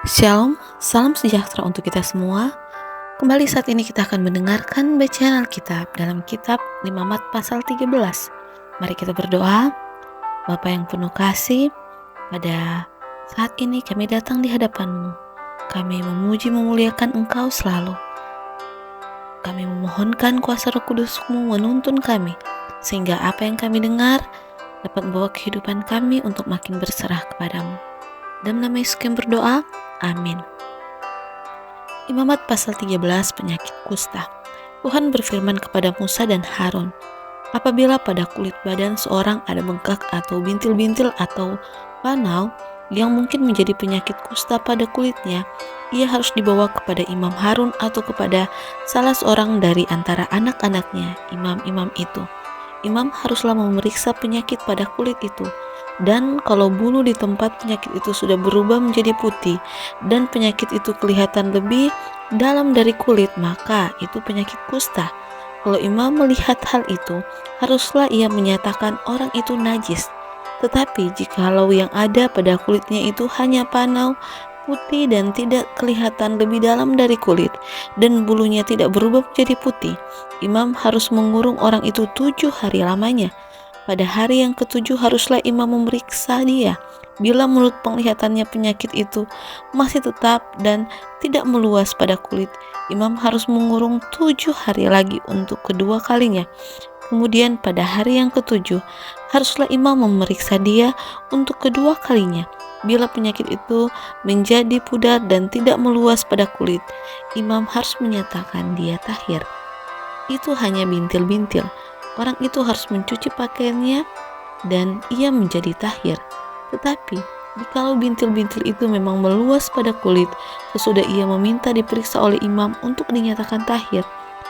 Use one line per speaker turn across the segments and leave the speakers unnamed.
Shalom, salam sejahtera untuk kita semua. Kembali saat ini kita akan mendengarkan bacaan Alkitab dalam kitab Imamat pasal 13. Mari kita berdoa. Bapa yang penuh kasih, pada saat ini kami datang di hadapan-Mu. Kami memuji memuliakan Engkau selalu. Kami memohonkan kuasa Roh Kudus-Mu menuntun kami, sehingga apa yang kami dengar dapat membawa kehidupan kami untuk makin berserah kepadamu. Dalam nama Yesus kami berdoa, amin. Imamat pasal 13, penyakit kusta. Tuhan berfirman kepada Musa dan Harun, apabila pada kulit badan seorang ada bengkak atau bintil-bintil atau panau yang mungkin menjadi penyakit kusta pada kulitnya, ia harus dibawa kepada Imam Harun atau kepada salah seorang dari antara anak-anaknya, imam-imam itu. Imam haruslah memeriksa penyakit pada kulit itu. Dan kalau bulu di tempat penyakit itu sudah berubah menjadi putih dan penyakit itu kelihatan lebih dalam dari kulit, maka itu penyakit kusta. Kalau imam melihat hal itu, haruslah ia menyatakan orang itu najis. Tetapi jikalau yang ada pada kulitnya itu hanya panau, putih dan tidak kelihatan lebih dalam dari kulit, dan bulunya tidak berubah menjadi putih, imam harus mengurung orang itu 7 hari lamanya. Pada hari yang ketujuh haruslah imam memeriksa dia. Bila menurut penglihatannya penyakit itu masih tetap dan tidak meluas pada kulit, imam harus mengurung 7 hari lagi untuk kedua kalinya. Kemudian pada hari yang ketujuh haruslah imam memeriksa dia untuk kedua kalinya. Bila penyakit itu menjadi pudar dan tidak meluas pada kulit, imam harus menyatakan dia tahir. Itu hanya bintil-bintil. Orang itu harus mencuci pakaiannya dan ia menjadi tahir. Tetapi jikalau bintil-bintil itu memang meluas pada kulit, sesudah ia meminta diperiksa oleh imam untuk dinyatakan tahir,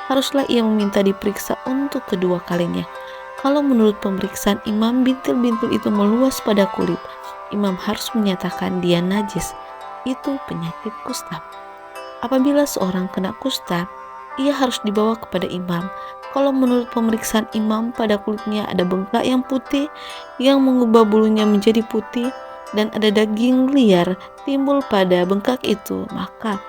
haruslah ia meminta diperiksa untuk kedua kalinya. Kalau menurut pemeriksaan imam bintil-bintil itu meluas pada kulit, imam harus menyatakan dia najis. Itu penyakit kusta. Apabila seorang kena kusta, ia harus dibawa kepada imam. Kalau menurut pemeriksaan imam pada kulitnya ada bengkak yang putih yang mengubah bulunya menjadi putih dan ada daging liar timbul pada bengkak itu, maka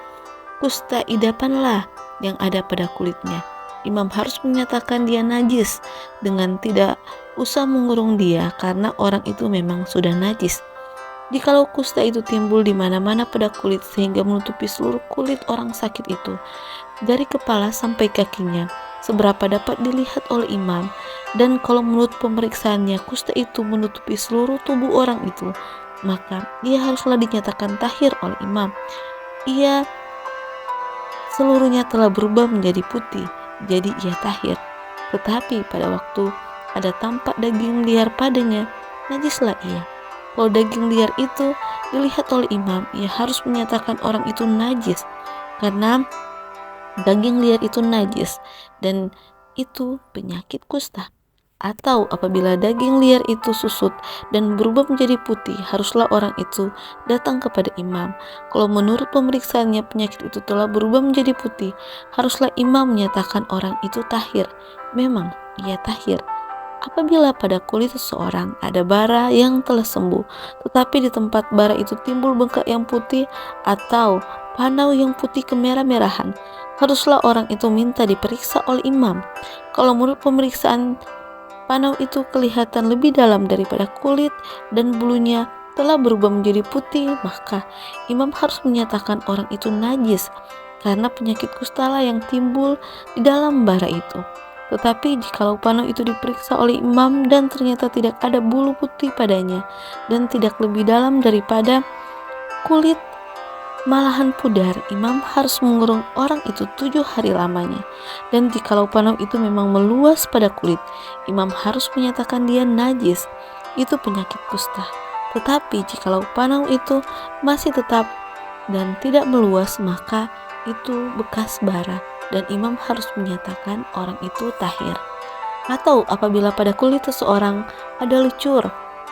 kusta idapanlah yang ada pada kulitnya. Imam harus menyatakan dia najis dengan tidak usah mengurung dia, karena orang itu memang sudah najis. Jikalau kusta itu timbul di mana-mana pada kulit sehingga menutupi seluruh kulit orang sakit itu, dari kepala sampai kakinya, seberapa dapat dilihat oleh imam, dan kalau menurut pemeriksaannya kusta itu menutupi seluruh tubuh orang itu, maka ia haruslah dinyatakan tahir oleh imam. Ia seluruhnya telah berubah menjadi putih, jadi ia tahir. Tetapi pada waktu ada tampak daging liar padanya, najislah ia. Kalau daging liar itu dilihat oleh imam, ia harus menyatakan orang itu najis, karena daging liar itu najis dan itu penyakit kusta. Atau apabila daging liar itu susut dan berubah menjadi putih, haruslah orang itu datang kepada imam. Kalau menurut pemeriksaannya penyakit itu telah berubah menjadi putih, haruslah imam menyatakan orang itu tahir. Memang ia tahir. Apabila pada kulit seseorang ada bara yang telah sembuh, tetapi di tempat bara itu timbul bengkak yang putih atau panau yang putih kemerah-merahan, haruslah orang itu minta diperiksa oleh imam. Kalau menurut pemeriksaan panau itu kelihatan lebih dalam daripada kulit dan bulunya telah berubah menjadi putih, maka imam harus menyatakan orang itu najis, karena penyakit kustalah yang timbul di dalam bara itu. Tetapi jikalau panau itu diperiksa oleh imam dan ternyata tidak ada bulu putih padanya dan tidak lebih dalam daripada kulit, malahan pudar, imam harus mengurung orang itu 7 hari lamanya. Dan jikalau panau itu memang meluas pada kulit, imam harus menyatakan dia najis. Itu penyakit kusta. Tetapi jikalau panau itu masih tetap dan tidak meluas, maka itu bekas bara, dan imam harus menyatakan orang itu tahir. Atau apabila pada kulit seseorang ada lucur,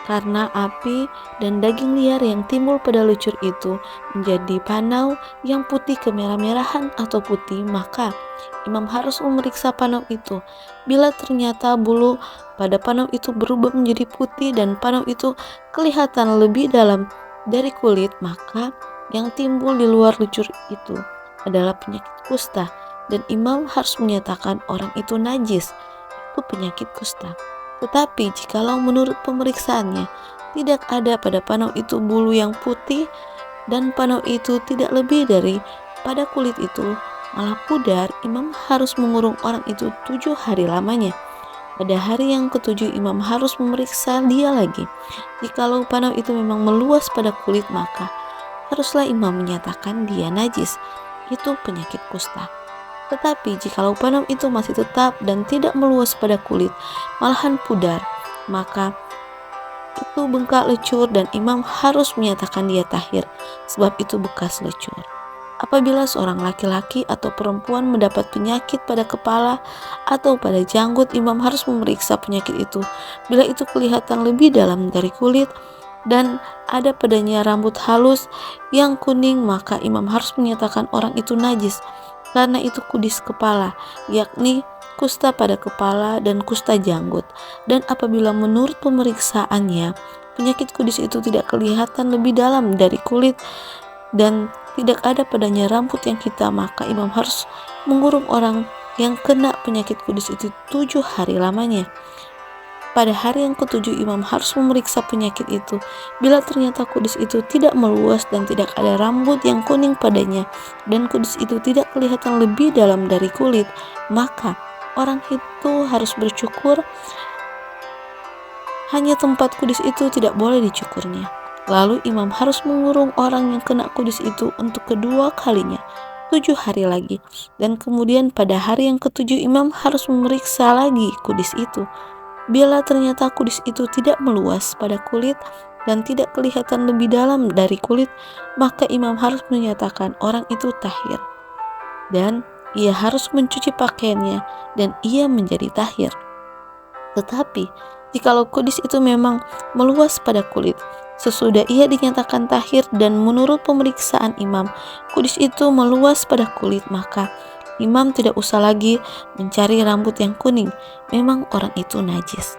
karena api dan daging liar yang timbul pada lucur itu menjadi panau yang putih kemerah-merahan atau putih, maka imam harus memeriksa panau itu. Bila ternyata bulu pada panau itu berubah menjadi putih dan panau itu kelihatan lebih dalam dari kulit, maka yang timbul di luar lucur itu adalah penyakit kusta, dan imam harus menyatakan orang itu najis, itu penyakit kusta. Tetapi jikalau menurut pemeriksaannya tidak ada pada panau itu bulu yang putih, dan panau itu tidak lebih dari pada kulit itu malah pudar, imam harus mengurung orang itu 7 hari lamanya. Pada hari yang ketujuh imam harus memeriksa dia lagi. Jikalau panau itu memang meluas pada kulit, maka haruslah imam menyatakan dia najis, itu penyakit kusta. Tetapi jikalau panau itu masih tetap dan tidak meluas pada kulit, malahan pudar, maka itu bengkak lecur dan imam harus menyatakan dia tahir, sebab itu bekas lecur. Apabila seorang laki-laki atau perempuan mendapat penyakit pada kepala atau pada janggut, imam harus memeriksa penyakit itu. Bila itu kelihatan lebih dalam dari kulit dan ada padanya rambut halus yang kuning, maka imam harus menyatakan orang itu najis, karena itu kudis kepala, yakni kusta pada kepala dan kusta janggut. Dan apabila menurut pemeriksaannya penyakit kudis itu tidak kelihatan lebih dalam dari kulit dan tidak ada padanya rambut yang hitam, maka imam harus mengurung orang yang kena penyakit kudis itu 7 hari lamanya. Pada hari yang ketujuh imam harus memeriksa penyakit itu. Bila ternyata kudis itu tidak meluas dan tidak ada rambut yang kuning padanya, dan kudis itu tidak kelihatan lebih dalam dari kulit, maka orang itu harus bercukur, hanya tempat kudis itu tidak boleh dicukurnya. Lalu imam harus mengurung orang yang kena kudis itu untuk kedua kalinya 7 hari lagi. Dan kemudian pada hari yang ketujuh imam harus memeriksa lagi kudis itu. Bila ternyata kudis itu tidak meluas pada kulit dan tidak kelihatan lebih dalam dari kulit, maka imam harus menyatakan orang itu tahir, dan ia harus mencuci pakaiannya dan ia menjadi tahir. Tetapi jikalau kudis itu memang meluas pada kulit sesudah ia dinyatakan tahir dan menurut pemeriksaan imam kudis itu meluas pada kulit, maka imam tidak usah lagi mencari rambut yang kuning, memang orang itu najis.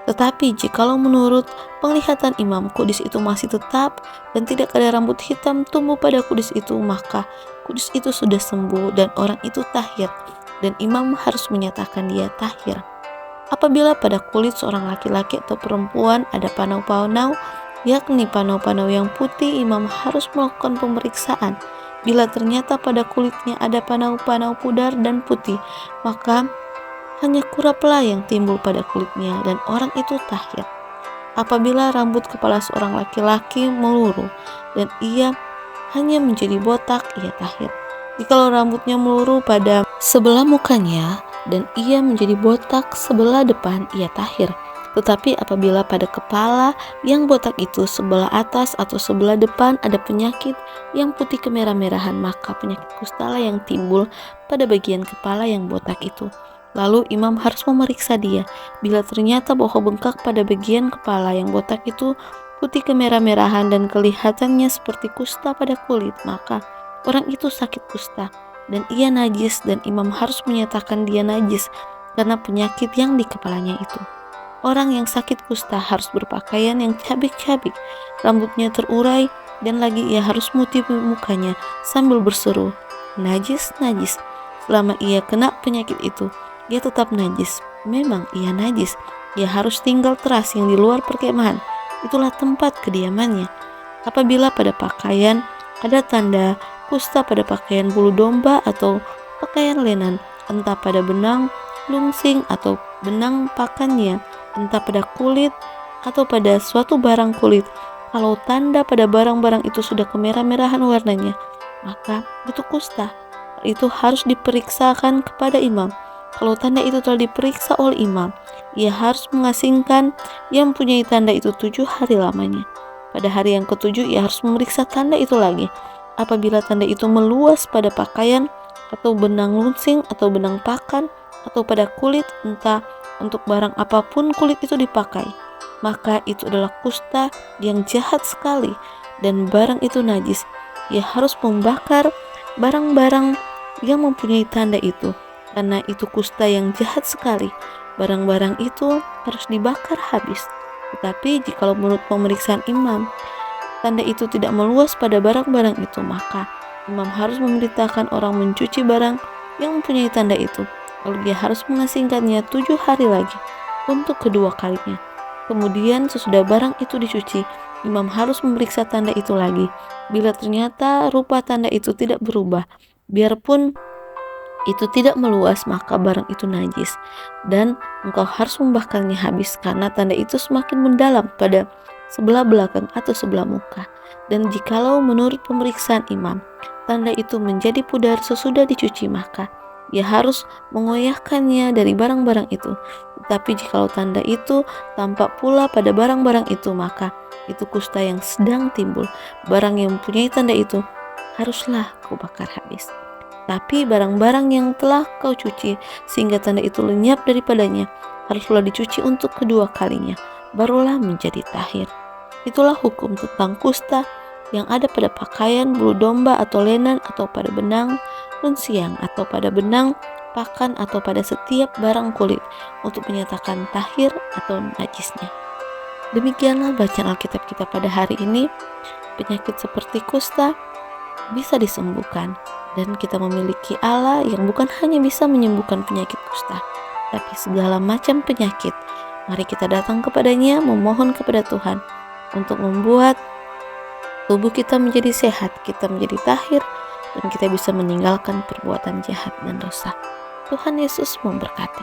Tetapi jikalau menurut penglihatan imam kudis itu masih tetap dan tidak ada rambut hitam tumbuh pada kudis itu, maka kudis itu sudah sembuh dan orang itu tahir, dan imam harus menyatakan dia tahir. Apabila pada kulit seorang laki-laki atau perempuan ada panau-panau, yakni panau-panau yang putih, imam harus melakukan pemeriksaan. Bila ternyata pada kulitnya ada panau-panau pudar dan putih, maka hanya kuraplah yang timbul pada kulitnya dan orang itu tahir. Apabila rambut kepala seorang laki-laki meluruh dan ia hanya menjadi botak, ia tahir. Jikalau rambutnya meluruh pada sebelah mukanya dan ia menjadi botak sebelah depan, ia tahir. Tetapi apabila pada kepala yang botak itu sebelah atas atau sebelah depan ada penyakit yang putih kemerah-merahan, maka penyakit kustalah yang timbul pada bagian kepala yang botak itu. Lalu imam harus memeriksa dia. Bila ternyata bahwa bengkak pada bagian kepala yang botak itu putih kemerah-merahan dan kelihatannya seperti kusta pada kulit, maka orang itu sakit kusta dan ia najis, dan imam harus menyatakan dia najis karena penyakit yang di kepalanya itu. Orang yang sakit kusta harus berpakaian yang cabik-cabik, rambutnya terurai, dan lagi ia harus memutih mukanya sambil berseru, najis, najis. Selama ia kena penyakit itu, dia tetap najis. Memang ia najis. Ia harus tinggal terasing di luar perkemahan. Itulah tempat kediamannya. Apabila pada pakaian ada tanda kusta pada pakaian bulu domba atau pakaian lenan, entah pada benang lungsing atau benang pakannya, entah pada kulit atau pada suatu barang kulit, kalau tanda pada barang-barang itu sudah kemerah-merahan warnanya, maka itu kusta. Itu harus diperiksakan kepada imam. Kalau tanda itu telah diperiksa oleh imam, ia harus mengasingkan yang mempunyai tanda itu 7 hari lamanya. Pada hari yang ketujuh ia harus memeriksa tanda itu lagi. Apabila tanda itu meluas pada pakaian atau benang lunsing atau benang pakan atau pada kulit, entah untuk barang apapun kulit itu dipakai, maka itu adalah kusta yang jahat sekali dan barang itu najis. Ia harus membakar barang-barang yang mempunyai tanda itu, karena itu kusta yang jahat sekali. Barang-barang itu harus dibakar habis. Tetapi jikalau menurut pemeriksaan imam tanda itu tidak meluas pada barang-barang itu, maka imam harus memberitakan orang mencuci barang yang mempunyai tanda itu. Lalu dia harus mengasingkannya 7 hari lagi untuk kedua kalinya. Kemudian sesudah barang itu dicuci, imam harus memeriksa tanda itu lagi. Bila ternyata rupa tanda itu tidak berubah, biarpun itu tidak meluas, maka barang itu najis, dan engkau harus membakarnya habis, karena tanda itu semakin mendalam pada sebelah belakang atau sebelah muka. Dan jikalau menurut pemeriksaan imam, tanda itu menjadi pudar sesudah dicuci, maka ia harus mengoyahkannya dari barang-barang itu. Tetapi jikalau tanda itu tampak pula pada barang-barang itu, maka itu kusta yang sedang timbul. Barang yang mempunyai tanda itu haruslah kau bakar habis. Tapi barang-barang yang telah kau cuci sehingga tanda itu lenyap daripadanya haruslah dicuci untuk kedua kalinya, barulah menjadi tahir. Itulah hukum tentang kusta yang ada pada pakaian bulu domba atau lenan, atau pada benang lunsiang, atau pada benang pakan, atau pada setiap barang kulit, untuk menyatakan tahir atau najisnya. Demikianlah bacaan Alkitab kita pada hari ini. Penyakit seperti kusta bisa disembuhkan, dan kita memiliki Allah yang bukan hanya bisa menyembuhkan penyakit kusta, tapi segala macam penyakit. Mari kita datang kepadanya, memohon kepada Tuhan untuk membuat tubuh kita menjadi sehat, kita menjadi tahir, dan kita bisa meninggalkan perbuatan jahat dan dosa. Tuhan Yesus memberkati.